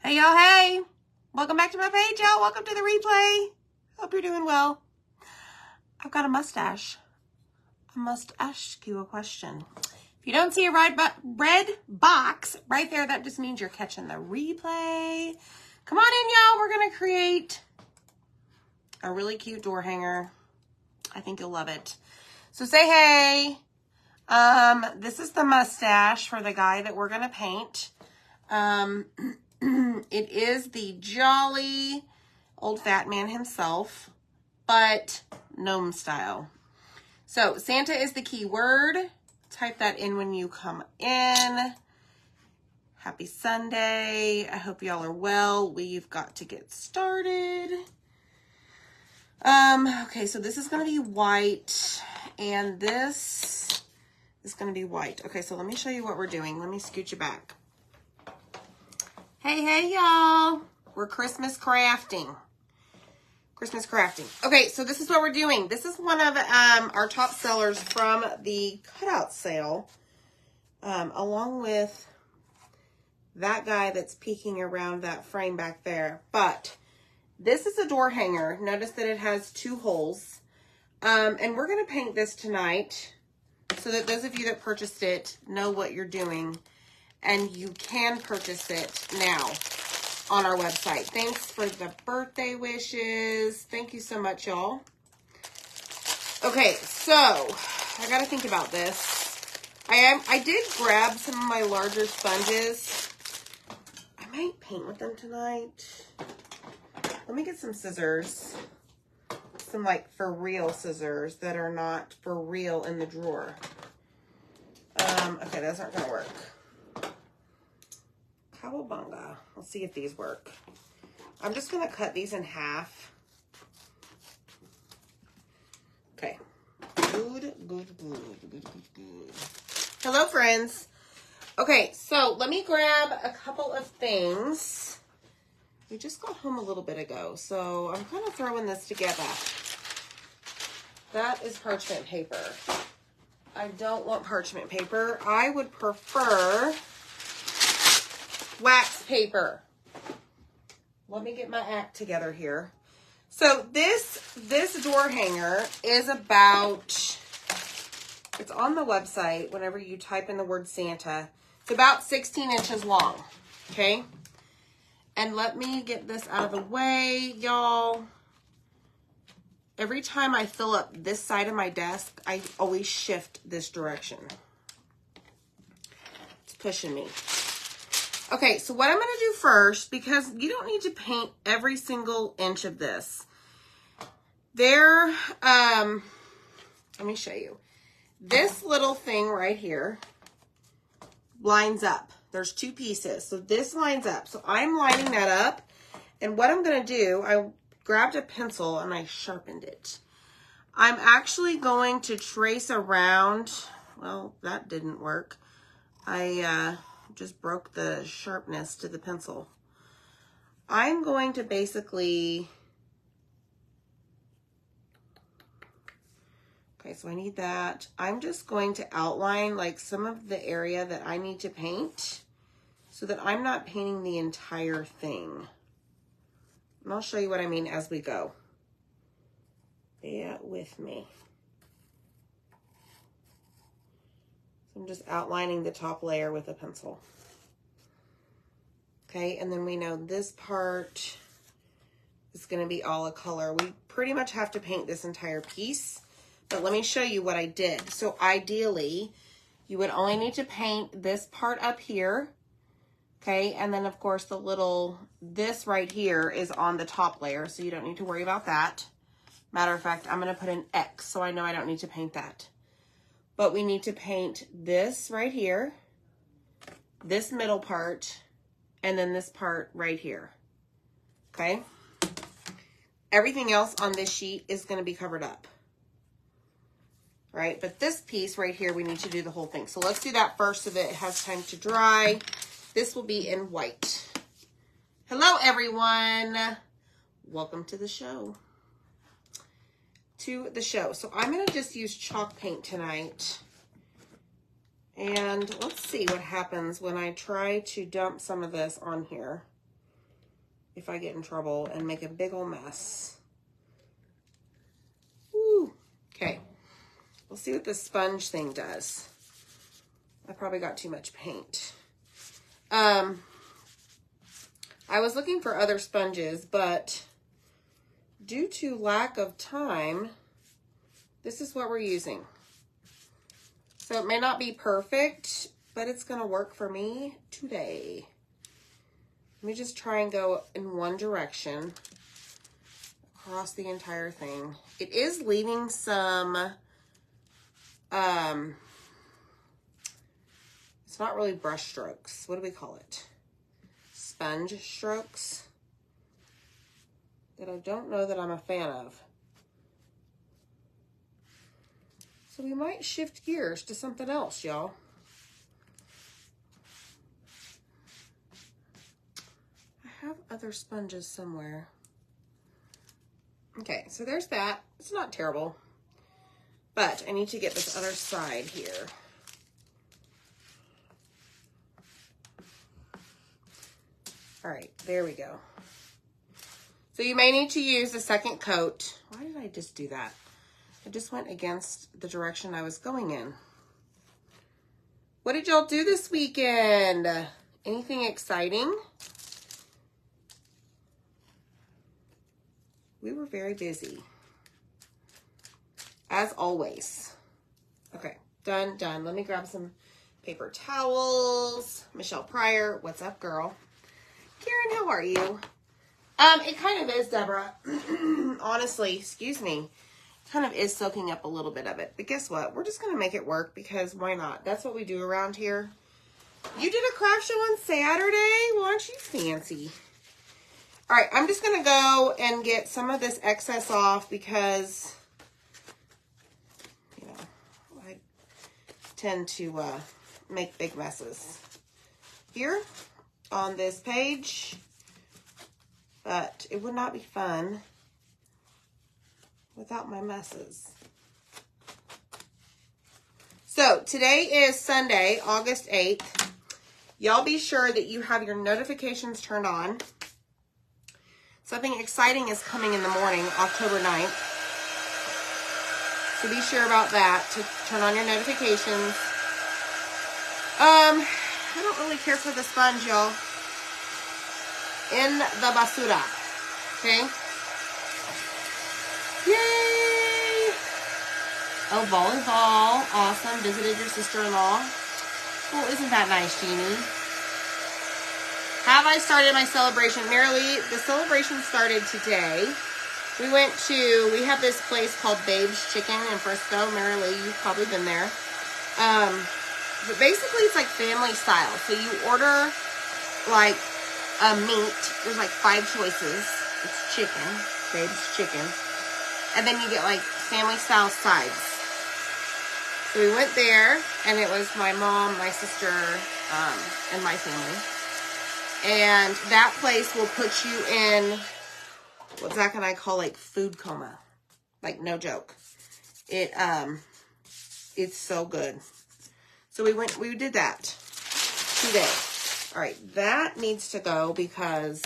Hey, y'all, hey. Welcome back to my page, y'all. Welcome to the replay. Hope you're doing well. I've got a mustache. I must ask you a question. If you don't see a red box right there, that just means you're catching the replay. Come on in, y'all. We're going to create a really cute door hanger. I think you'll love it. So say hey. This is the mustache for the guy that we're going to paint. It is the jolly old fat man himself, but gnome style. So Santa is the key word. Type that in when you come in. Happy Sunday. I hope y'all are well. We've got to get started. Okay, so this is going to be white, and this is going to be white. Okay, so let me show you what we're doing. Let me scoot you back. Hey, y'all. We're Christmas crafting. Christmas crafting. Okay, so this is what we're doing. This is one of our top sellers from the cutout sale, along with that guy that's peeking around that frame back there. But this is a door hanger. Notice that it has 2 holes. And we're going to paint this tonight so that those of you that purchased it know what you're doing. And you can purchase it now on our website. Thanks for the birthday wishes. Thank you so much, y'all. Okay, so I got to think about this. I did grab some of my larger sponges. I might paint with them tonight. Let me get some scissors. Some like for real scissors that are not for real in the drawer. Okay, those aren't going to work. Cowabunga. Let's see if these work. I'm just going to cut these in half. Okay. Good. Hello, friends. Okay, so let me grab a couple of things. We just got home a little bit ago, so I'm kind of throwing this together. That is parchment paper. I don't want parchment paper. I would prefer wax paper. Let me get my act together here. So this door hanger is about, it's on the website whenever you type in the word Santa. It's about 16 inches long, okay? And let me get this out of the way, y'all. Every time I fill up this side of my desk, I always shift this direction. It's pushing me. Okay, so what I'm going to do first, because you don't need to paint every single inch of this. Let me show you. This little thing right here lines up. There's 2 pieces, so this lines up. So I'm lining that up, and what I'm going to do, I grabbed a pencil and I sharpened it. I'm actually going to trace around, well, that didn't work. I just broke the sharpness to the pencil. I'm going to basically, okay, so I need that. I'm just going to outline like some of the area that I need to paint so that I'm not painting the entire thing. And I'll show you what I mean as we go. Bear with me. So I'm just outlining the top layer with a pencil. Okay, and then we know this part is going to be all a color. We pretty much have to paint this entire piece, but let me show you what I did. So ideally, you would only need to paint this part up here. Okay, and then of course the little, this right here is on the top layer, so you don't need to worry about that. Matter of fact, I'm going to put an X, so I know I don't need to paint that. But we need to paint this right here, this middle part, and then this part right here. Okay? Everything else on this sheet is going to be covered up. Right? But this piece right here, we need to do the whole thing. So let's do that first so that it has time to dry. This will be in white. Hello, everyone. Welcome to the show. So I'm going to just use chalk paint tonight. And let's see what happens when I try to dump some of this on here. if I get in trouble and make a big old mess. Woo. Okay. We'll see what the sponge thing does. I probably got too much paint. I was looking for other sponges, but due to lack of time, this is what we're using. So it may not be perfect, but it's going to work for me today. Let me just try and go in one direction across the entire thing. It is leaving some, it's not really brush strokes. What do we call it? Sponge strokes that I don't know that I'm a fan of. So we might shift gears to something else, y'all. I have other sponges somewhere. Okay, so there's that. It's not terrible. But I need to get this other side here. All right, there we go. So you may need to use a second coat. Why did I just do that? I just went against the direction I was going in. What did y'all do this weekend? Anything exciting? We were very busy. As always. Okay, done. Let me grab some paper towels. Michelle Pryor, what's up, girl? Karen, how are you? It kind of is, Deborah. Honestly, excuse me. Kind of is soaking up a little bit of it. But guess what? We're just going to make it work because why not? That's what we do around here. You did a craft show on Saturday? Well, aren't you fancy? All right, I'm just going to go and get some of this excess off because, you know, I tend to make big messes here on this page. But it would not be fun without my messes. So today is Sunday, August 8th. Y'all be sure that you have your notifications turned on. Something exciting is coming in the morning, October 9th. So be sure about that to turn on your notifications. I don't really care for the sponge, y'all. In the basura. Okay? Yay! Oh, volleyball. Awesome. Visited your sister-in-law. Well, isn't that nice, Jeannie? Have I started my celebration? Marilee, the celebration started today. We have this place called Babe's Chicken in Frisco. Marilee, you've probably been there. But basically it's like family style. So you order like meat. There's like 5 choices. It's chicken. Babe's Chicken. And then you get like family style sides. So we went there, and it was my mom, my sister, and my family. And that place will put you in what Zach and I call like food coma. Like no joke. It's so good. So we did that today. All right, that needs to go because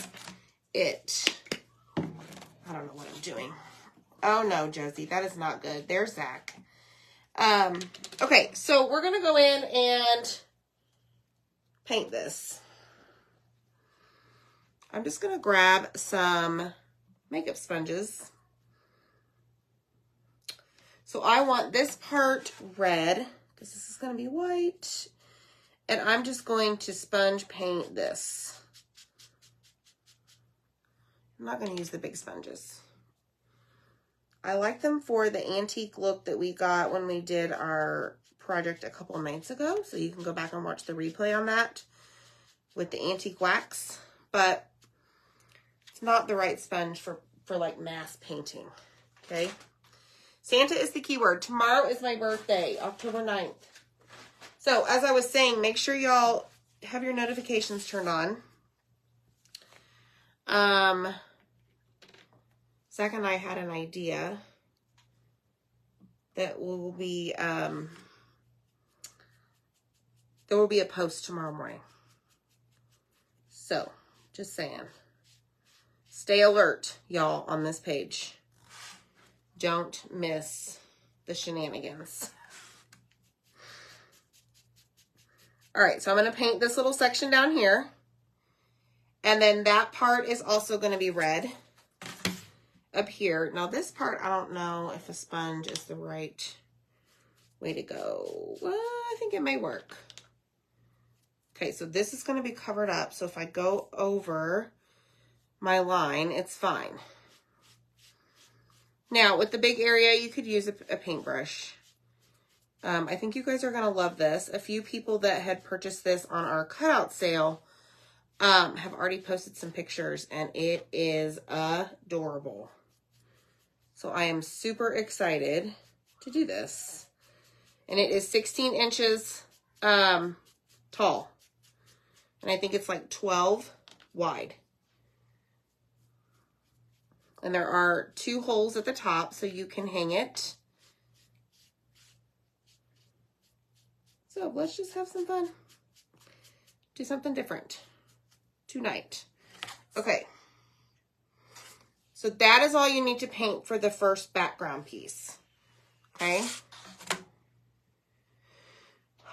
I don't know what I'm doing. Oh no, Josie, that is not good. There's Zach. Okay, so we're gonna go in and paint this. I'm just gonna grab some makeup sponges. So I want this part red because this is gonna be white. And I'm just going to sponge paint this. I'm not gonna use the big sponges. I like them for the antique look that we got when we did our project a couple of nights ago. So you can go back and watch the replay on that with the antique wax. But it's not the right sponge for like mass painting. Okay. Santa is the keyword. Tomorrow is my birthday, October 9th. So as I was saying, make sure y'all have your notifications turned on. Zach and I had an idea that will be, there will be a post tomorrow morning. So, just saying. Stay alert, y'all, on this page. Don't miss the shenanigans. All right, so I'm going to paint this little section down here. And then that part is also going to be red up here. Now this part, I don't know if a sponge is the right way to go. Well, I think it may work. Okay, so this is going to be covered up. So if I go over my line, it's fine. Now, with the big area, you could use a paintbrush. I think you guys are going to love this. A few people that had purchased this on our cutout sale have already posted some pictures, and it is adorable. So I am super excited to do this. And it is 16 inches tall. And I think it's like 12 wide. And there are 2 holes at the top so you can hang it. So let's just have some fun. Do something different tonight. Okay. So that is all you need to paint for the first background piece. Okay.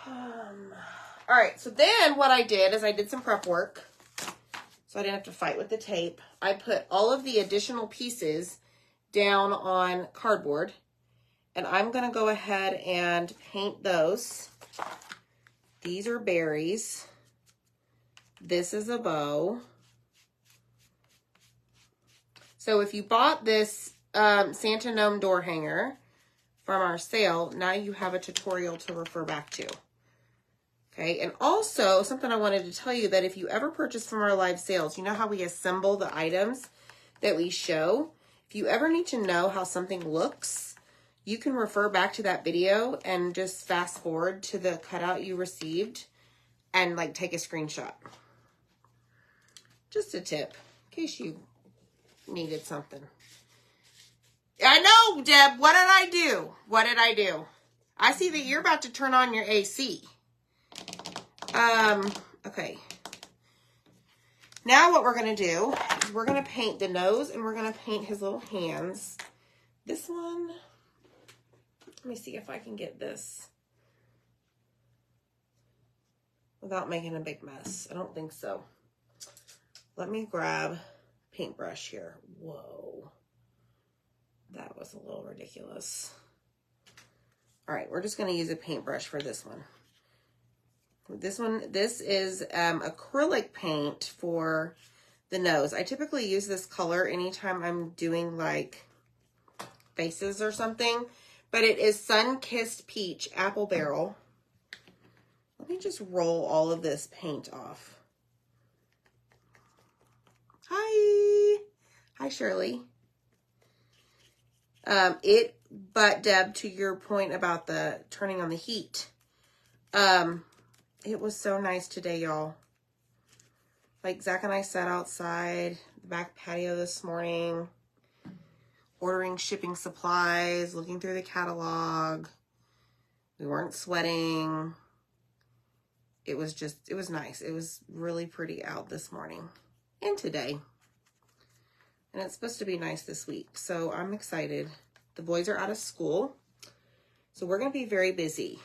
All right, so then what I did is I did some prep work, so I didn't have to fight with the tape. I put all of the additional pieces down on cardboard, and I'm going to go ahead and paint those. These are berries. This is a bow. So if you bought this Santa Gnome door hanger from our sale, now you have a tutorial to refer back to. Okay, and also something I wanted to tell you, that if you ever purchase from our live sales, you know how we assemble the items that we show? If you ever need to know how something looks, you can refer back to that video and just fast forward to the cutout you received and like take a screenshot. Just a tip in case you needed something. I know, Deb, what did I do? What did I do? I see that you're about to turn on your AC. Okay. Now what we're going to do is we're going to paint the nose and we're going to paint his little hands. This one, let me see if I can get this without making a big mess. I don't think so. Let me grab a paintbrush here. Whoa. That was a little ridiculous. All right, we're just going to use a paintbrush for this one. This is acrylic paint for the nose. I typically use this color anytime I'm doing like faces or something, but it is Sun-Kissed Peach Apple Barrel. Let me just roll all of this paint off. Hi. Hi, Shirley. But Deb, to your point about the turning on the heat, it was so nice today, y'all. Like, Zach and I sat outside the back patio this morning, ordering shipping supplies, looking through the catalog. We weren't sweating. It was nice. It was really pretty out this morning and today. And it's supposed to be nice this week, so I'm excited. The boys are out of school, so we're going to be very busy.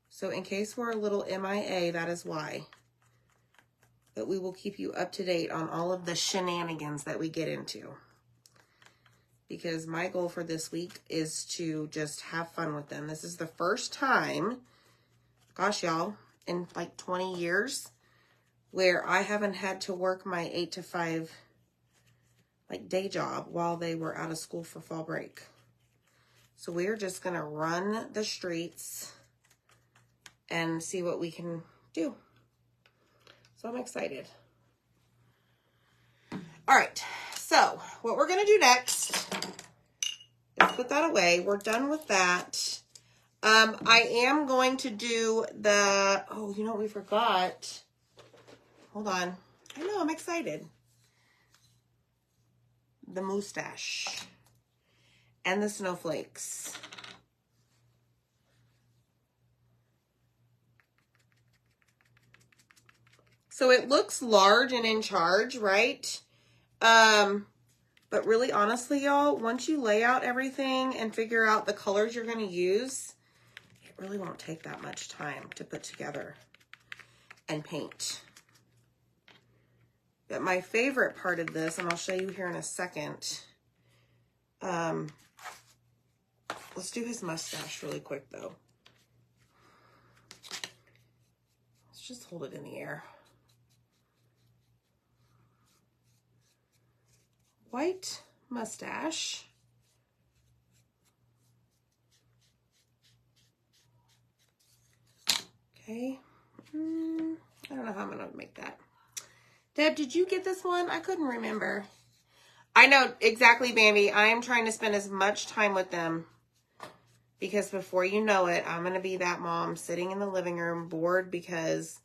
So in case we're a little MIA, that is why. But we will keep you up to date on all of the shenanigans that we get into. Because my goal for this week is to just have fun with them. This is the first time, gosh, y'all, in like 20 years, where I haven't had to work my 8 to 5 like day job while they were out of school for fall break. So we're just going to run the streets and see what we can do. So I'm excited. All right, so what we're going to do next is put that away. We're done with that. I am going to do the, oh, you know what we forgot? Hold on. I know, I'm excited. The mustache and the snowflakes. So it looks large and in charge, right? But really, honestly, y'all, once you lay out everything and figure out the colors you're going to use, it really won't take that much time to put together and paint. But my favorite part of this, and I'll show you here in a second, let's do his mustache really quick, though. Let's just hold it in the air. White mustache. Okay. I don't know how I'm going to make that. Deb, did you get this one? I couldn't remember. I know exactly, Bambi. I am trying to spend as much time with them because before you know it, I'm going to be that mom sitting in the living room bored because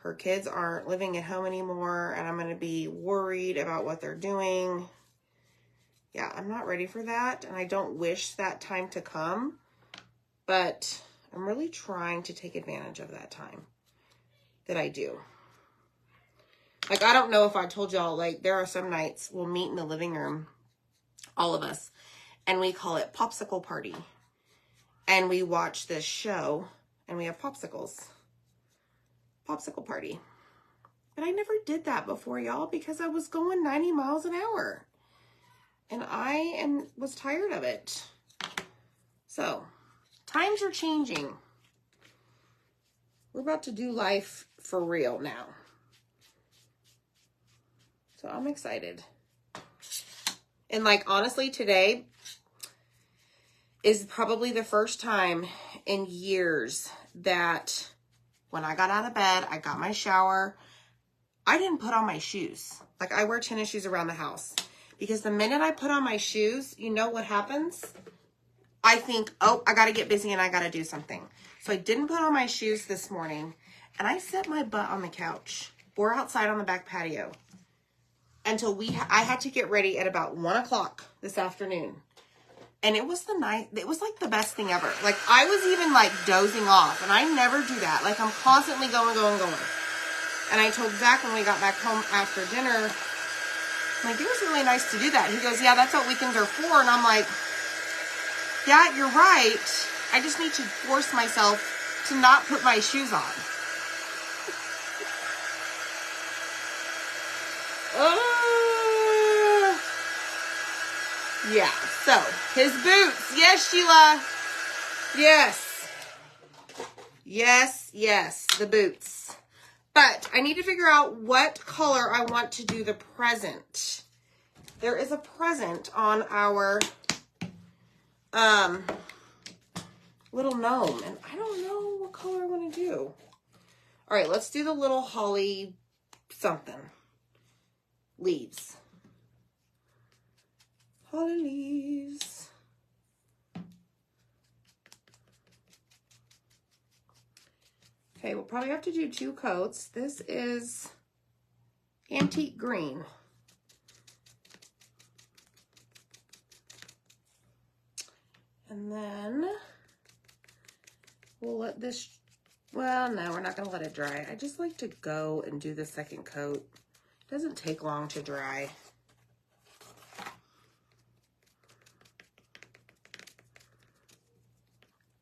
her kids aren't living at home anymore, and I'm going to be worried about what they're doing. Yeah, I'm not ready for that, and I don't wish that time to come, but I'm really trying to take advantage of that time that I do. Like, I don't know if I told y'all, like, there are some nights we'll meet in the living room, all of us, and we call it Popsicle Party. And we watch this show, and we have popsicles. Popsicle Party. But I never did that before, y'all, because I was going 90 miles an hour. And I was tired of it. So, times are changing. We're about to do life for real now. So, I'm excited. And, like, honestly, today is probably the first time in years that when I got out of bed, I got my shower, I didn't put on my shoes. Like, I wear tennis shoes around the house. Because the minute I put on my shoes, you know what happens? I think, oh, I got to get busy and I got to do something. So I didn't put on my shoes this morning. And I set my butt on the couch or outside on the back patio until I had to get ready at about 1 o'clock this afternoon. And it was it was like the best thing ever. Like, I was even like dozing off, and I never do that. Like, I'm constantly going. And I told Zach when we got back home after dinner, I'm like, it was really nice to do that. He goes, yeah, that's what weekends are for. And I'm like, yeah, you're right. I just need to force myself to not put my shoes on. Yeah, so his boots. Yes, Sheila. Yes. Yes, the boots. But I need to figure out what color I want to do the present. There is a present on our little gnome, and I don't know what color I want to do. All right, let's do the little holly something. Leaves. Holly leaves. Okay, we'll probably have to do 2 coats. This is antique green. And then we'll let this, well, no, we're not going to let it dry. I just like to go and do the second coat. It doesn't take long to dry.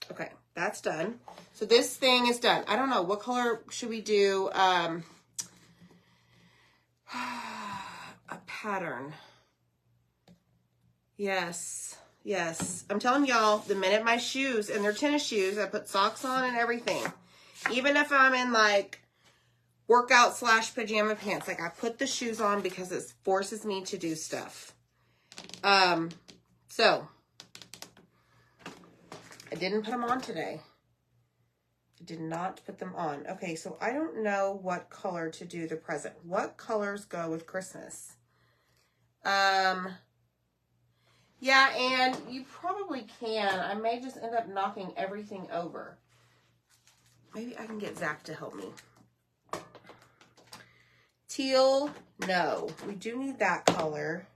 Okay, that's done. So this thing is done. I don't know, what color should we do? A pattern. Yes. I'm telling y'all, the minute my shoes, and they're tennis shoes, I put socks on and everything. Even if I'm in like workout / pajama pants, like I put the shoes on because it forces me to do stuff. So I didn't put them on today. I did not put them on. Okay, so I don't know what color to do the present. What colors go with Christmas? Yeah, and you probably can. I may just end up knocking everything over. Maybe I can get Zach to help me. Teal, no. We do need that color.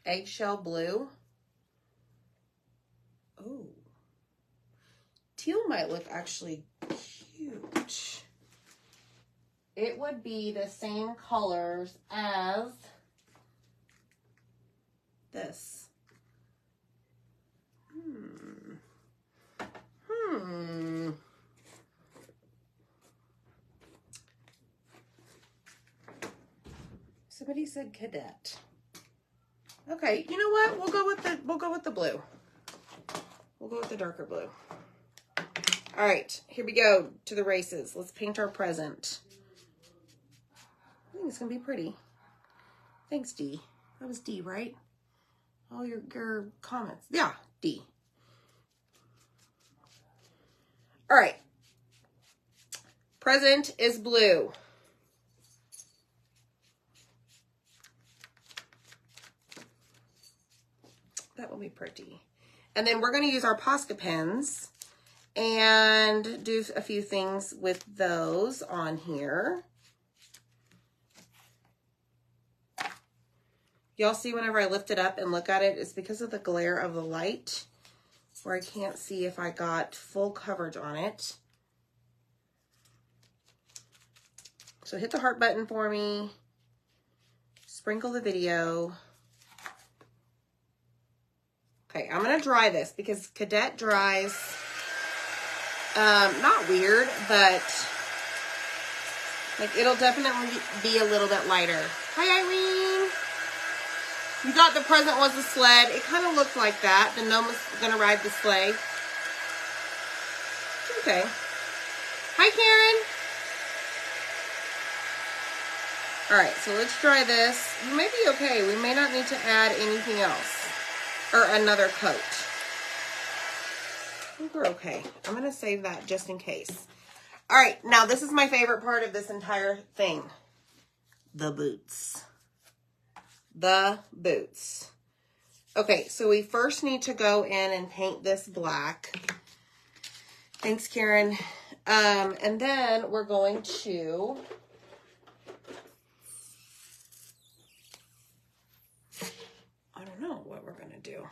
Eggshell blue. Ooh. teal might look actually cute. It would be the same colors as this. Somebody said cadet. Okay, you know what? We'll go with the blue. We'll go with the darker blue. All right, here we go to the races. Let's paint our present. I think it's gonna be pretty. Thanks, D. That was D, right? All your comments. Yeah, D. All right. Present is blue. That will be pretty. And then we're going to use our Posca pens and do a few things with those on here. Y'all see whenever I lift it up and look at it, it's because of the glare of the light where I can't see if I got full coverage on it. So hit the heart button for me. Sprinkle the video. Okay, I'm going to dry this because Cadet dries not weird, but like it'll definitely be a little bit lighter. Hi, Irene. You thought the present was a sled. It kind of looked like that. The gnome was going to ride the sleigh. Okay. Hi, Karen. All right, so let's try this. We may be okay. We may not need to add anything else or another coat. I think we're okay. I'm going to save that just in case. All right, now this is my favorite part of this entire thing. The boots. The boots. Okay, so we first need to go in and paint this black. Thanks, Karen. And then we're going to I don't know what we're going to do.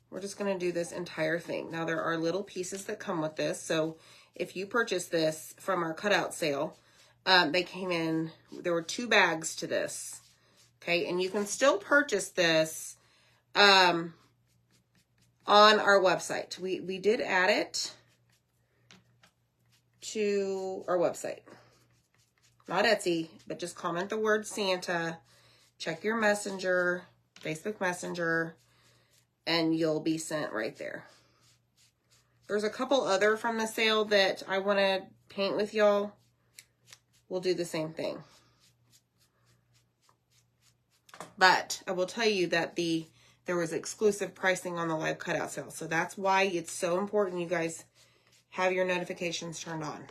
We're just going to do this entire thing. Now, there are little pieces that come with this. So if you purchase this from our cutout sale, they came in, there were 2 bags to this. Okay, and you can still purchase this on our website. We did add it to our website. Not Etsy, but just comment the word Santa, check your messenger, Facebook Messenger, and you'll be sent right there. There's a couple other from the sale that I want to paint with y'all. We'll do the same thing. But I will tell you that there was exclusive pricing on the live cutout sale. So that's why it's so important you guys have your notifications turned on.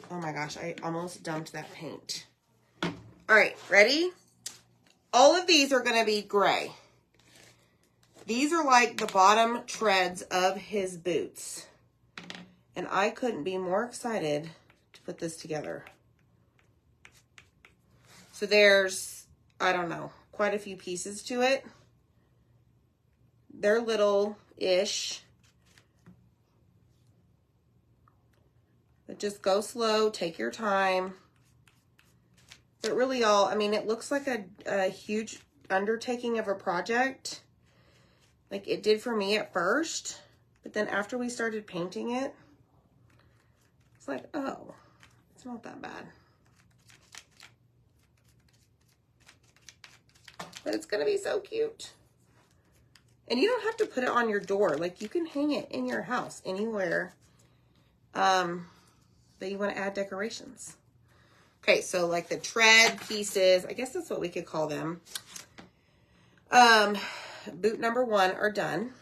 Oh my gosh, I almost dumped that paint. All right, ready? All of these are going to be gray. These are like the bottom treads of his boots. And I couldn't be more excited to put this together. So there's, I don't know, quite a few pieces to it. They're little-ish. But just go slow, take your time. But really I mean, it looks like a huge undertaking of a project. Like it did for me at first. But then after we started painting it, it's like, oh, it's not that bad. But it's going to be so cute. And you don't have to put it on your door. Like you can hang it in your house anywhere that you want to add decorations. Okay, so like the tread pieces, I guess that's what we could call them. Boot number 1 are done.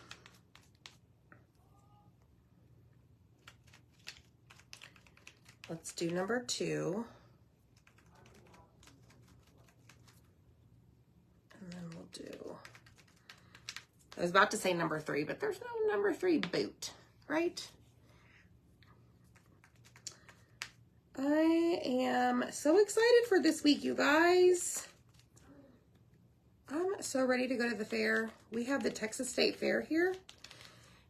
Let's do number 2. And then we'll do, I was about to say number 3, but there's no number 3 boot, right? I am so excited for this week, you guys. I'm so ready to go to the fair. We have the Texas State Fair here.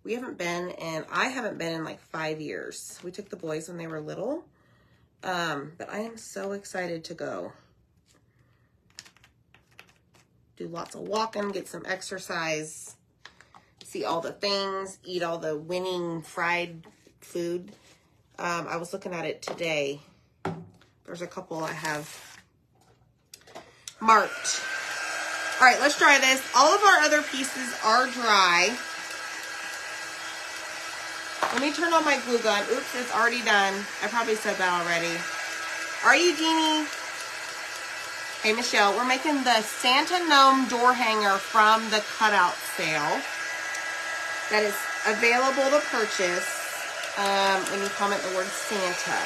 We haven't been, and I haven't been in like 5 years. We took the boys when they were little. But I am so excited to go. Do lots of walking, get some exercise, see all the things, eat all the winning fried food. I was looking at it today. There's a couple I have marked. All right, let's try this. All of our other pieces are dry. Let me turn on my glue gun. Oops, it's already done. I probably said that already. Are you, Jeannie? Hey, Michelle, we're making the Santa Gnome door hanger from the cutout sale. That is available to purchase when you comment the word Santa.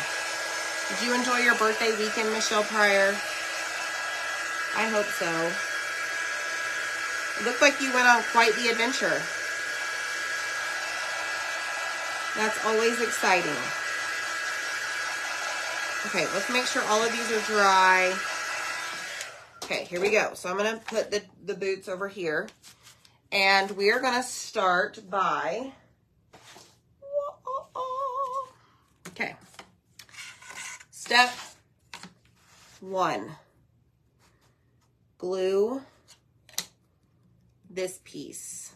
Did you enjoy your birthday weekend, Michelle Pryor? I hope so. It looked like you went on quite the adventure. That's always exciting. Okay, let's make sure all of these are dry. Okay, here we go. So I'm going to put the boots over here. And we are going to start by... Okay. Step 1. Glue this piece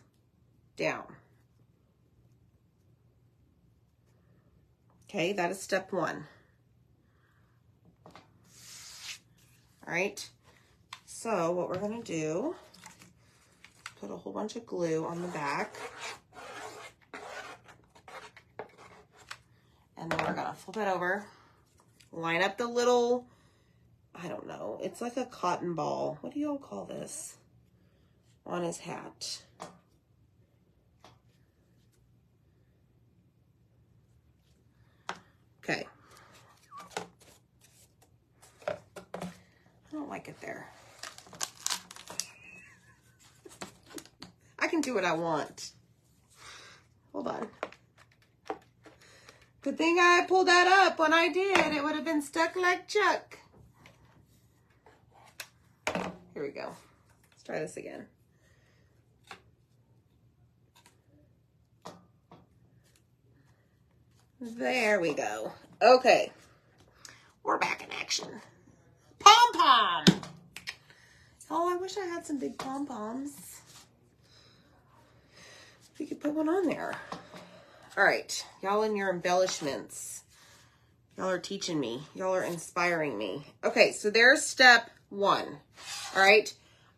down. Okay, that is step 1. All right. So what we're going to do, put a whole bunch of glue on the back. And then we're going to flip it over. Line up the little, I don't know, it's like a cotton ball. What do you all call this? On his hat. Okay. I don't like it there. I can do what I want. Hold on. Good thing I pulled that up. When I did, it would have been stuck like Chuck. Here we go. Let's try this again. There we go. Okay. We're back in action. Pom-pom! Oh, I wish I had some big pom-poms. We could put one on there. All right. Y'all and your embellishments. Y'all are teaching me. Y'all are inspiring me. Okay, so there's step 1. All right.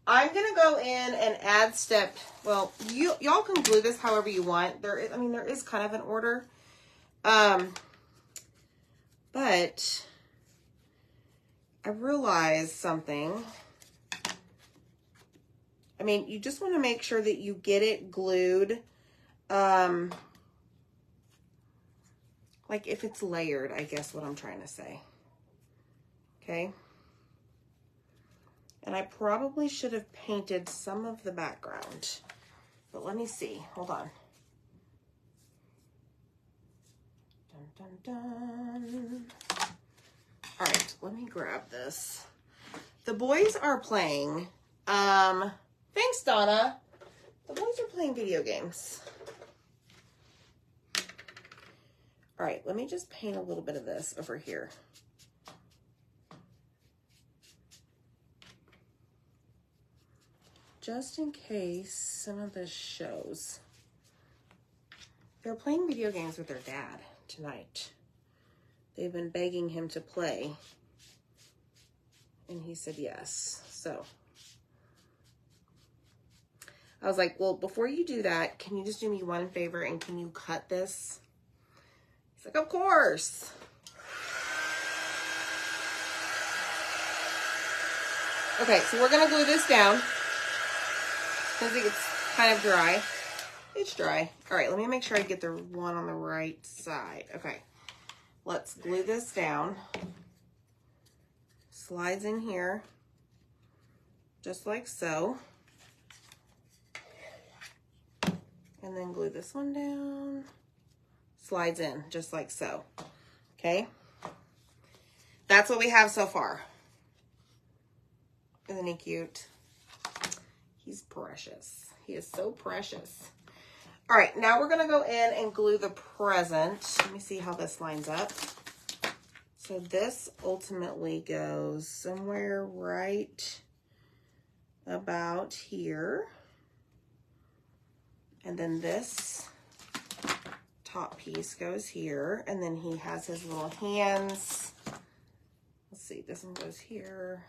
I'm going to go in and add step... Well, y'all can glue this however you want. There is kind of an order. But I realized something. I mean, you just want to make sure that you get it glued, like if it's layered, I guess what I'm trying to say. Okay. And I probably should have painted some of the background, but let me see. Hold on. Dun, dun, dun. All right, let me grab this. The boys are playing, thanks, Donna. The boys are playing video games. All right, let me just paint a little bit of this over here. Just in case some of this shows. They're playing video games with their dad tonight. They've been begging him to play. And he said yes. So I was like, well, before you do that, can you just do me one favor and can you cut this? He's like, of course. Okay, so we're gonna glue this down. I think it's kind of dry. It's dry. All right, let me make sure I get the one on the right side. Okay, let's glue this down. Slides in here, just like so. And then glue this one down. Slides in, just like so. Okay? That's what we have so far. Isn't he cute? He's precious. He is so precious. All right, now we're gonna go in and glue the present. Let me see how this lines up. So this ultimately goes somewhere right about here. And then this top piece goes here. And then he has his little hands. Let's see, this one goes here.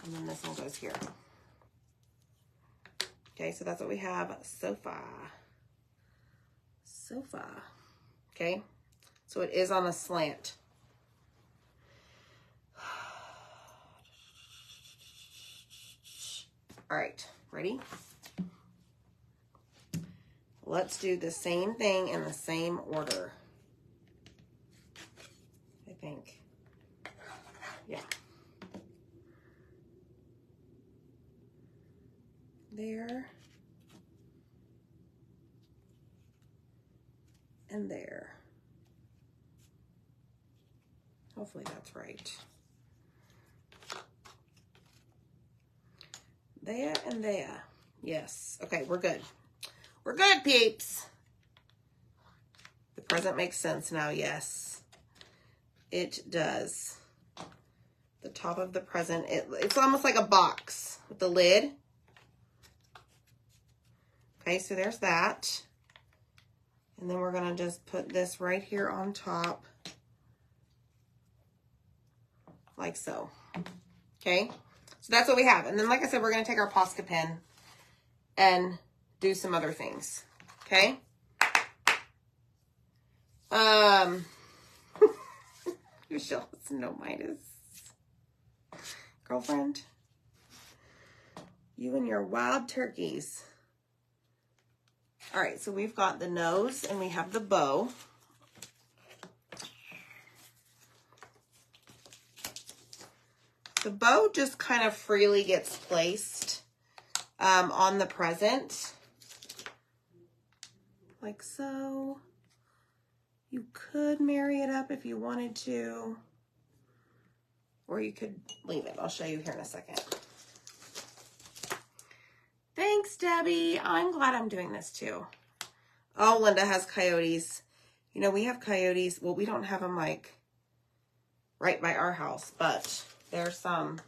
And then this one goes here. Okay, so that's what we have so far. So far. Okay, so it is on a slant. All right, ready? Let's do the same thing in the same order. I think. Yeah. There. And there. Hopefully that's right. There and there. Yes. Okay, we're good. We're good, peeps. The present makes sense now, yes. It does. The top of the present, it's almost like a box with the lid. Okay, so there's that. And then we're gonna just put this right here on top. Like so. Okay, so that's what we have. And then like I said, we're gonna take our Posca pen and do some other things. Okay. Michelle's Gnome-itis. Girlfriend. You and your wild turkeys. All right, so we've got the nose and we have the bow. The bow just kind of freely gets placed on the present. Like so. You could marry it up if you wanted to. Or you could leave it. I'll show you here in a second. Thanks, Debbie. I'm glad I'm doing this too. Oh, Linda has coyotes. You know, we have coyotes. Well, we don't have them like right by our house, but there's some.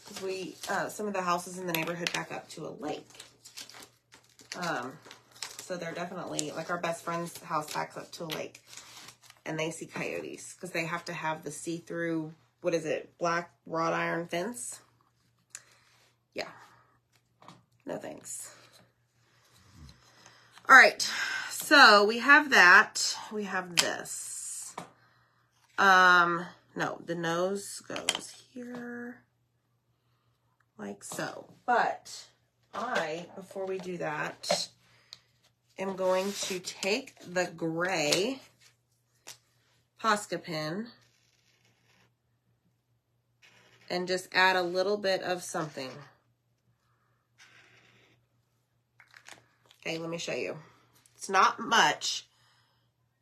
Some of the houses in the neighborhood back up to a lake. So they're definitely, like our best friend's house backs up to a lake. And they see coyotes because they have to have the see-through, what is it, black wrought iron fence. Yeah. No thanks. All right. So we have that. We have this. No, the nose goes here. Like so. But before we do that, am going to take the gray Posca pen and just add a little bit of something. Okay, let me show you. It's not much,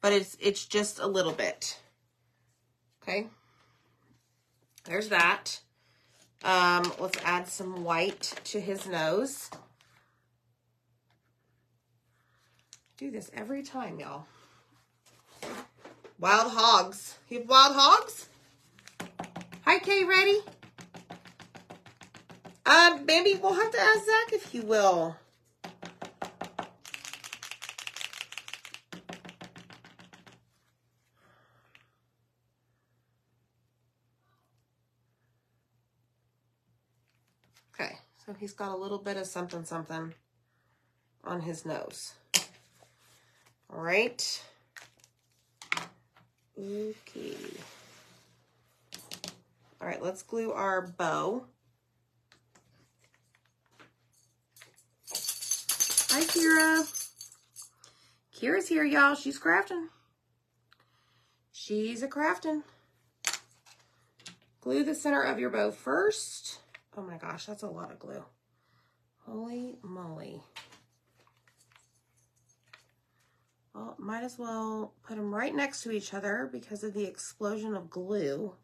but it's just a little bit. Okay, there's that. Let's add some white to his nose. Do this every time, y'all. Wild hogs. You have wild hogs? Hi, Kay, ready? Maybe we'll have to ask Zach if he will. Okay, so he's got a little bit of something, something on his nose. All right. Okay. All right, let's glue our bow. Hi, Kira. Kira's here, y'all. She's crafting. She's a crafting. Glue the center of your bow first. Oh my gosh, that's a lot of glue. Holy moly. Well, might as well put them right next to each other because of the explosion of glue.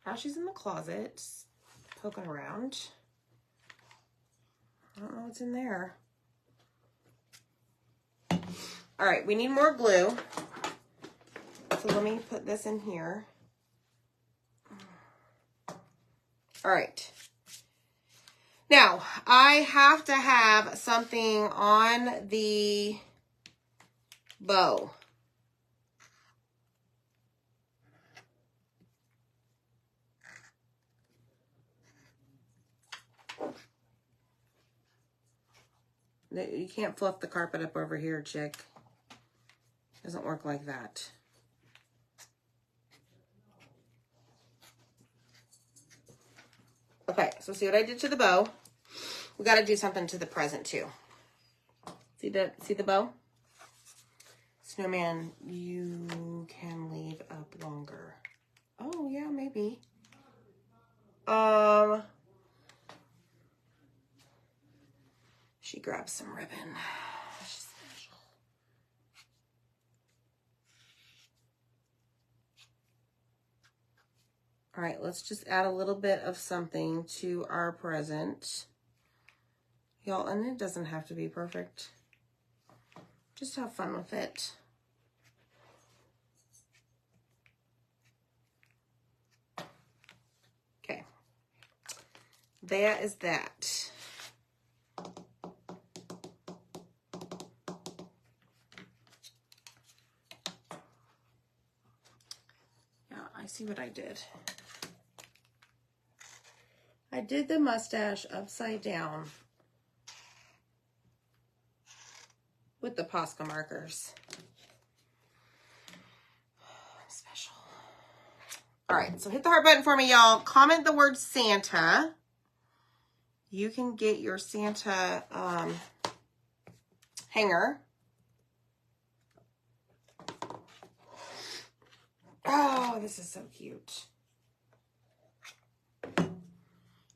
Now she's in the closet poking around. I don't know what's in there. All right, we need more glue. So let me put this in here. All right. Now, I have to have something on the bow. You can't fluff the carpet up over here, chick. Doesn't work like that. Okay, so see what I did to the bow? We got to do something to the present too. See the bow? Snowman, you can leave up longer. Oh yeah, maybe. She grabs some ribbon. She's special. All right, let's just add a little bit of something to our present. Y'all, and it doesn't have to be perfect. Just have fun with it. Okay. That is that. Yeah, I see what I did. I did the mustache upside down with the Posca markers. Special. All right, so hit the heart button for me, y'all. Comment the word Santa. You can get your Santa hanger. Oh, this is so cute.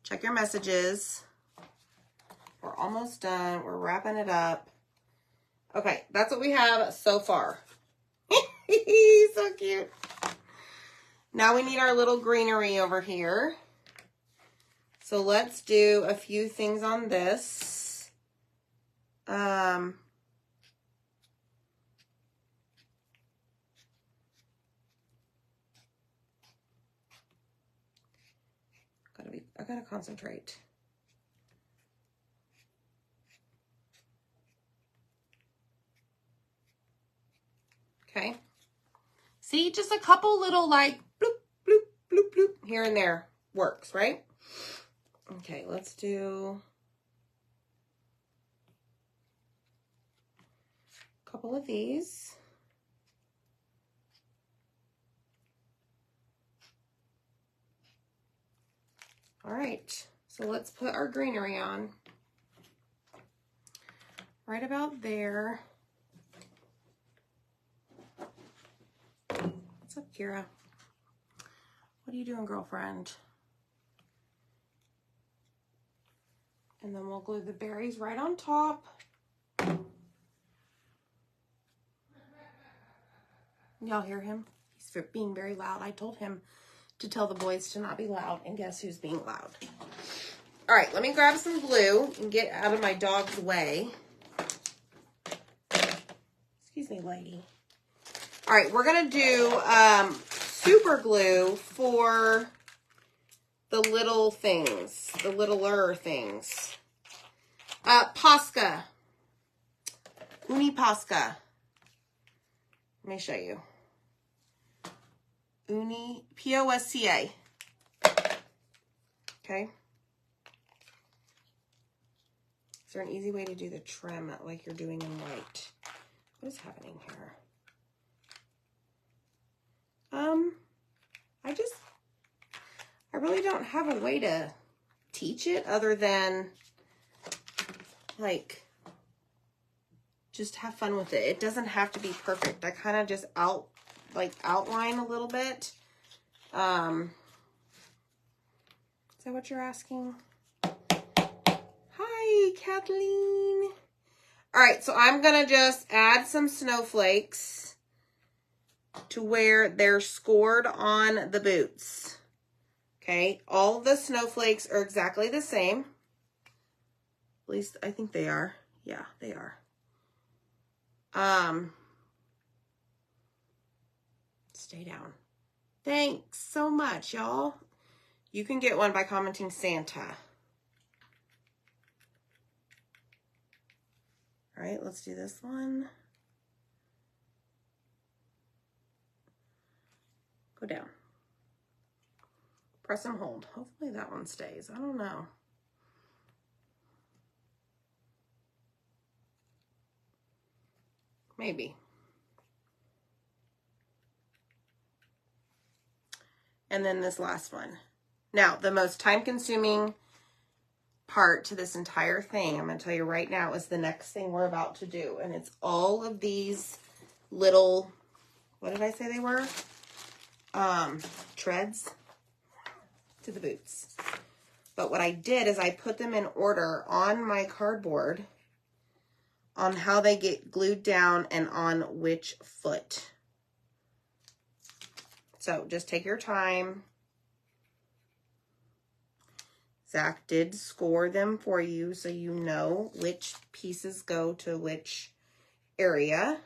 Check your messages. We're almost done. We're wrapping it up. Okay, that's what we have so far. So cute. Now we need our little greenery over here. So let's do a few things on this. I gotta concentrate. Okay. See, just a couple little like bloop, bloop, bloop, bloop here and there works, right? Okay, let's do a couple of these. All right, so let's put our greenery on. Right about there. What's up, Kira? What are you doing, girlfriend? And then we'll glue the berries right on top. Y'all hear him? He's being very loud. I told him to tell the boys to not be loud, and guess who's being loud? All right, let me grab some glue and get out of my dog's way. Excuse me, lady. All right, we're gonna do super glue for the little things, the littler things. Posca. Uni Posca. Let me show you. Uni, P-O-S-C-A. Okay. Is there an easy way to do the trim like you're doing in white? What is happening here? I really don't have a way to teach it other than like just have fun with it. It doesn't have to be perfect. I kind of just outline a little bit. Is that what you're asking? Hi, Kathleen. All right, so I'm gonna just add some snowflakes to where they're scored on the boots. Okay, all the snowflakes are exactly the same. At least I think they are. Yeah, they are. Stay down. Thanks so much, y'all. You can get one by commenting Santa. All right, let's do this one. Go down. Press and hold. Hopefully that one stays. I don't know. Maybe. And then this last one. Now, the most time-consuming part to this entire thing, I'm going to tell you right now, is the next thing we're about to do. And it's all of these little, what did I say they were? Treads to the boots. But what I did is I put them in order on my cardboard on how they get glued down and on which foot. So just take your time. Zach did score them for you so you know which pieces go to which area.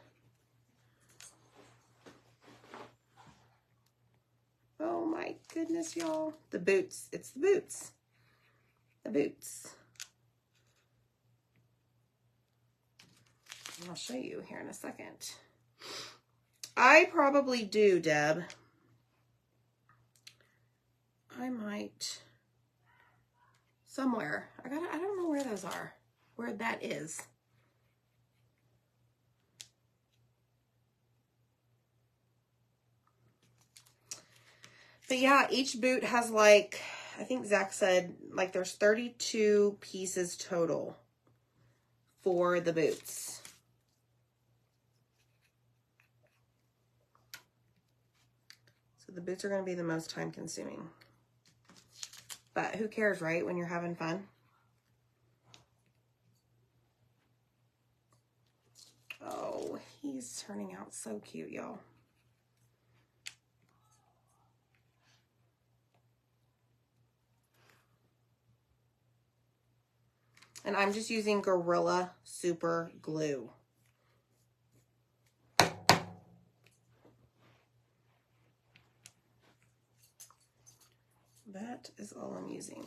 Oh my goodness, y'all. The boots. It's the boots. The boots. And I'll show you here in a second. I probably do, Deb. I might somewhere. I don't know where those are. Where that is. But yeah, each boot has like, I think Zach said, like there's 32 pieces total for the boots. So the boots are going to be the most time consuming. But who cares, right, when you're having fun? Oh, he's turning out so cute, y'all. And I'm just using Gorilla Super Glue. That is all I'm using.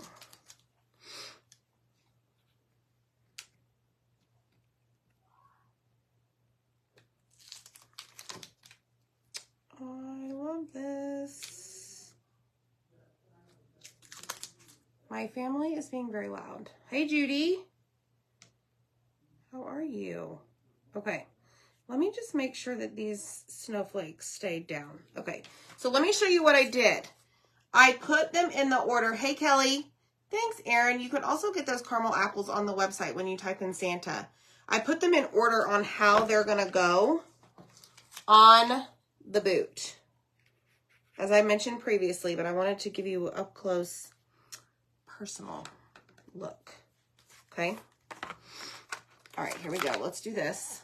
I love this. My family is being very loud. Hey, Judy. How are you? Okay. Let me just make sure that these snowflakes stayed down. Okay. So let me show you what I did. I put them in the order. Hey, Kelly. Thanks, Erin. You can also get those caramel apples on the website when you type in Santa. I put them in order on how they're going to go on the boot, as I mentioned previously, but I wanted to give you an up-close, personal look. Okay? All right, here we go. Let's do this.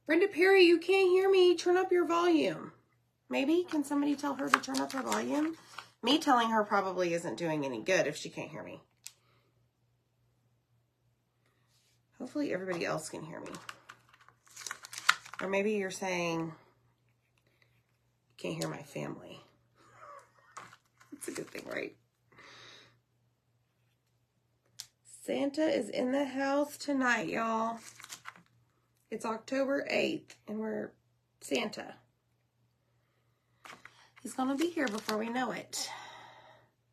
Brenda Perry, you can't hear me. Turn up your volume. Maybe? Can somebody tell her to turn up her volume? Me telling her probably isn't doing any good if she can't hear me. Hopefully everybody else can hear me. Or maybe you're saying, you can't hear my family. It's a good thing, right? Santa is in the house tonight, y'all. It's October 8th, and we're Santa. He's going to be here before we know it.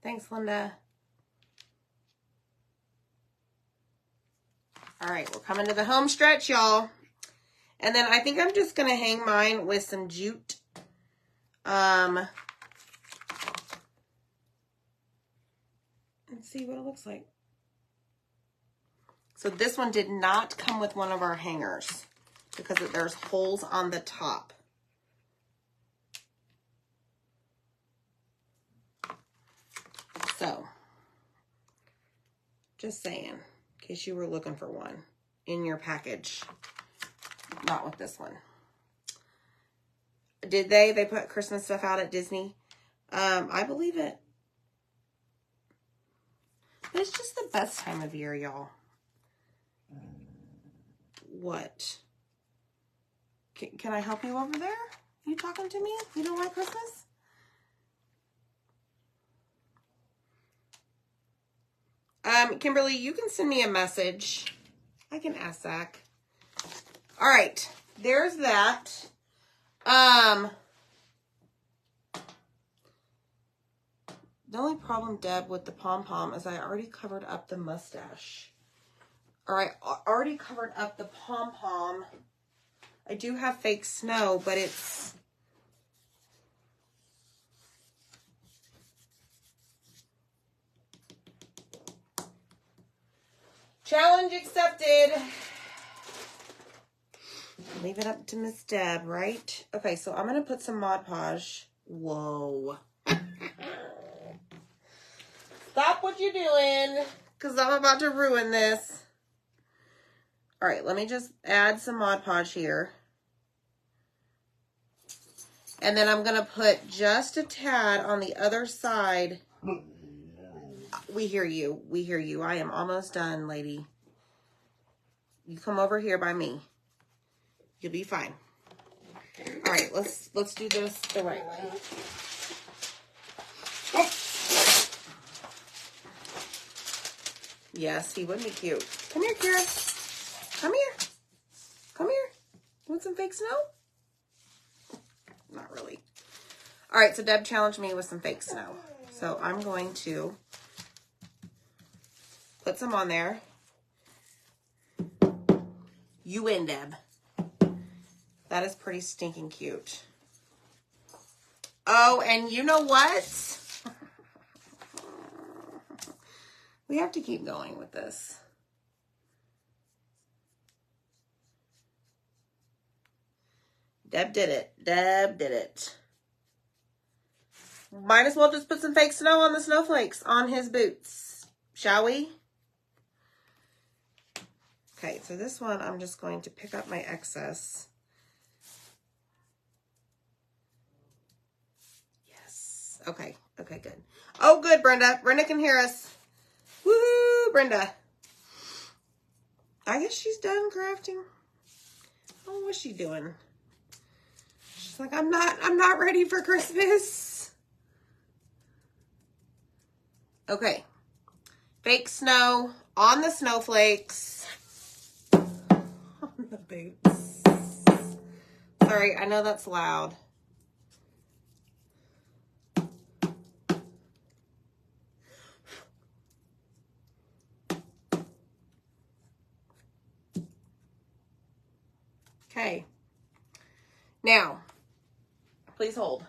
Thanks, Linda. All right, we're coming to the home stretch, y'all. And then I think I'm just going to hang mine with some jute. And see what it looks like. So this one did not come with one of our hangers because there's holes on the top. So, just saying, in case you were looking for one in your package. Not with this one. Did they? They put Christmas stuff out at Disney. I believe it. But it's just the best time of year, y'all. What? Can I help you over there? You talking to me? You don't like Christmas? Kimberly, you can send me a message. I can ask Zach. All right, there's that. The only problem, Deb, with the pom-pom is I already covered up the mustache. Or I already covered up the pom-pom. I do have fake snow, but it's... Challenge accepted. Leave it up to Miss Deb, right? Okay, so I'm going to put some Mod Podge. Whoa. Stop what you're doing, because I'm about to ruin this. All right, let me just add some Mod Podge here. And then I'm going to put just a tad on the other side. We hear you. We hear you. I am almost done, lady. You come over here by me. You'll be fine. All right, let's do this the right way. Yes, he would be cute. Come here, Kira. Come here. Come here. You want some fake snow? Not really. All right, so Deb challenged me with some fake snow. So I'm going to put some on there. You win, Deb. That is pretty stinking cute. Oh, and you know what? We have to keep going with this. Deb did it. Deb did it. Might as well just put some fake snow on the snowflakes on his boots. Shall we? Okay, so this one I'm just going to pick up my excess. Yes. Okay. Okay, good. Oh, good, Brenda. Brenda can hear us. Woo, Brenda. I guess she's done crafting. Oh, what's she doing? She's like, I'm not ready for Christmas. Okay. Fake snow on the snowflakes. On the boots. Sorry, I know that's loud. Okay. Now, please hold,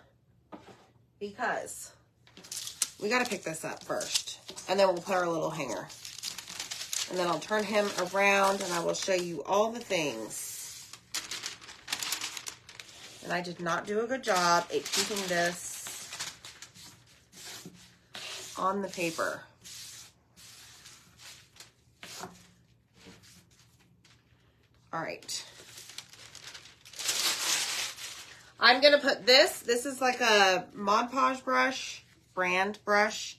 because we got to pick this up first, and then we'll put our little hanger. And then I'll turn him around, and I will show you all the things. And I did not do a good job at keeping this on the paper. All right. I'm going to put this is like a Mod Podge brush, brand brush.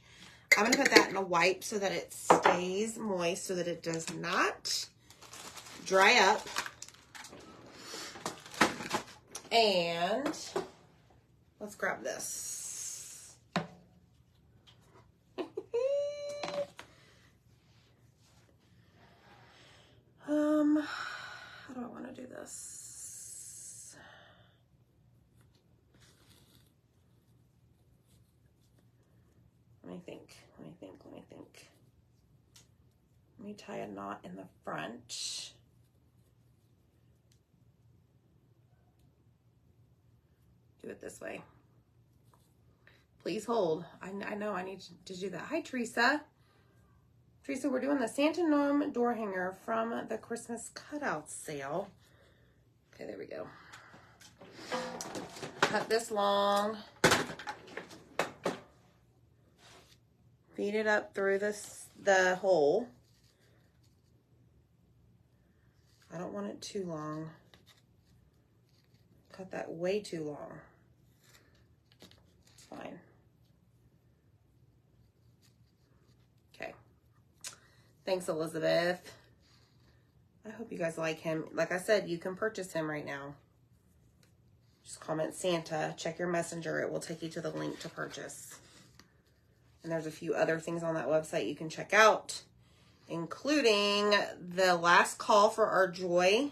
I'm going to put that in a wipe so that it stays moist, so that it does not dry up. And let's grab this. How do I want to do this? Let me think. Let me tie a knot in the front. Do it this way. Please hold. I know I need to do that. Hi, Teresa. Teresa, we're doing the Santa Gnome door hanger from the Christmas cutout sale. Okay, there we go. Cut this long. Feed it up through the hole. I don't want it too long. Cut that way too long. It's fine. Thanks, Elizabeth. I hope you guys like him. Like I said, you can purchase him right now. Just comment Santa, check your messenger. It will take you to the link to purchase. And there's a few other things on that website you can check out, including the last call for our Joy.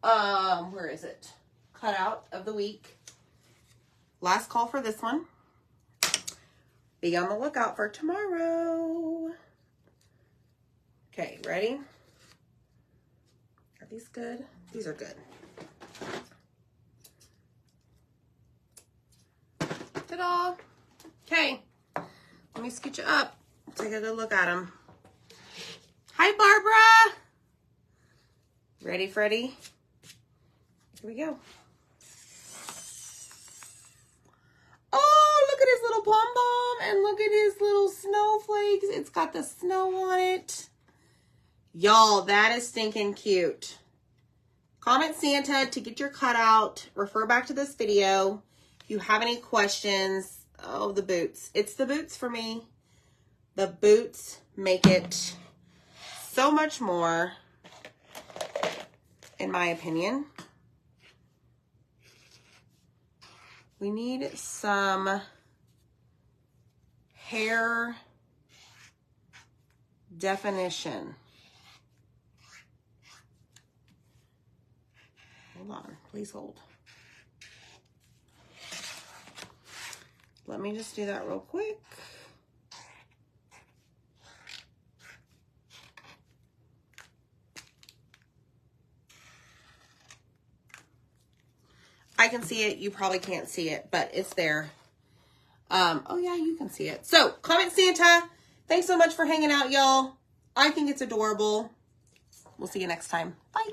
Where is it? Cutout of the week. Last call for this one. Be on the lookout for tomorrow. Okay, ready? Are these good? These are good. Ta-da! Okay, let me scoot you up. Take a good look at them. Hi, Barbara! Ready, Freddie? Here we go. Oh, look at his little pom-pom and look at his little snowflakes. It's got the snow on it. Y'all, that is stinking cute. Comment Santa to get your cutout. Refer back to this video. If you have any questions, oh, the boots. It's the boots for me. The boots make it so much more, in my opinion. We need some hair definition. Hold on, please hold. Let me just do that real quick. I can see it. You probably can't see it, but it's there. Oh yeah, you can see it. So, comment Santa. Thanks so much for hanging out, y'all. I think it's adorable. We'll see you next time. Bye.